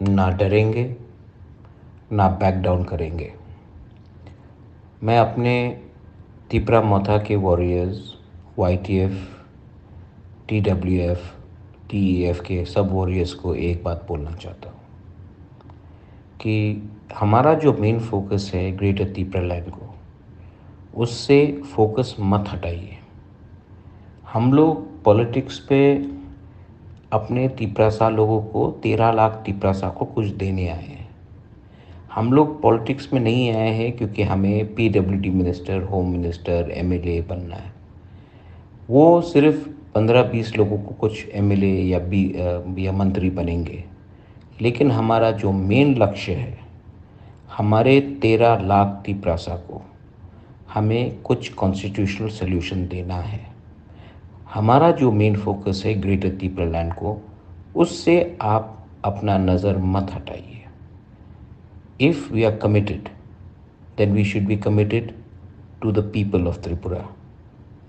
ना डरेंगे, ना back down करेंगे। मैं अपने तिपरा मोथा के वॉरियर्स, YTF, TWF, TEF के सब वॉरियर्स को एक बात बोलना चाहता हूँ कि हमारा जो मेन फोकस है ग्रेटर तिपरा लैंड को, उससे फोकस मत हटाइए। हम लोग पॉलिटिक्स पे अपने तिपरासा लोगों को 13 लाख तिपरासा को कुछ देने आए हैं। हम लोग पॉलिटिक्स में नहीं आए हैं क्योंकि हमें PWD minister, home minister, MLA बनना है। वो सिर्फ 15-20 लोगों को कुछ MLA या मंत्री बनेंगे, लेकिन हमारा जो मेन लक्ष्य है, हमारे 13 लाख तिपरासा को हमें कुछ कॉन्स्टिट्यूशनल सॉल्यूशन देना है। हमारा जो मेन फोकस है ग्रेटर तिपरा लैंड को, उससे आप अपना नज़र मत हटाइए। If we are committed, then we should be committed to the people of Tripura,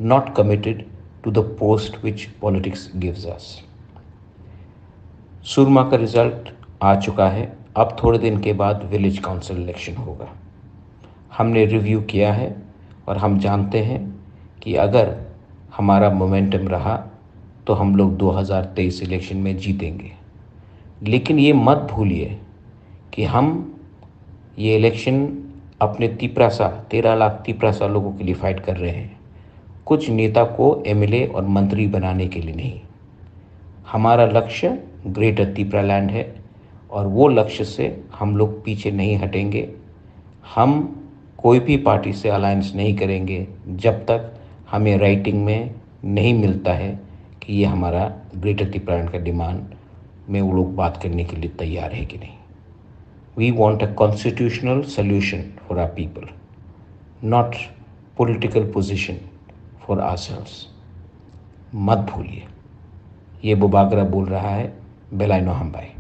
not committed to the post which politics gives us. सुरमा का रिज़ल्ट आ चुका है। अब थोड़े दिन के बाद विलेज काउंसिल इलेक्शन होगा। हमने रिव्यू किया है और हम जानते हैं कि अगर हमारा मोमेंटम रहा तो हम लोग 2023 इलेक्शन में जीतेंगे। लेकिन ये मत भूलिए कि हम ये इलेक्शन अपने तिपरासा 13 लाख तिपरासा लोगों के लिए फाइट कर रहे हैं, कुछ नेता को MLA और मंत्री बनाने के लिए नहीं। हमारा लक्ष्य ग्रेटर तिपरा लैंड है और वो लक्ष्य से हम लोग पीछे नहीं हटेंगे। हम कोई भी पार्टी से अलायंस नहीं करेंगे जब तक हमें राइटिंग में नहीं मिलता है कि ये हमारा ग्रेटर तिपरा लैंड का डिमांड में वो लोग बात करने के लिए तैयार है कि नहीं। We want a constitutional solution for our people, not political position for ourselves. मत भूलिए। ये बुबागरा बोल रहा है, बेलाइनो हम्बाई।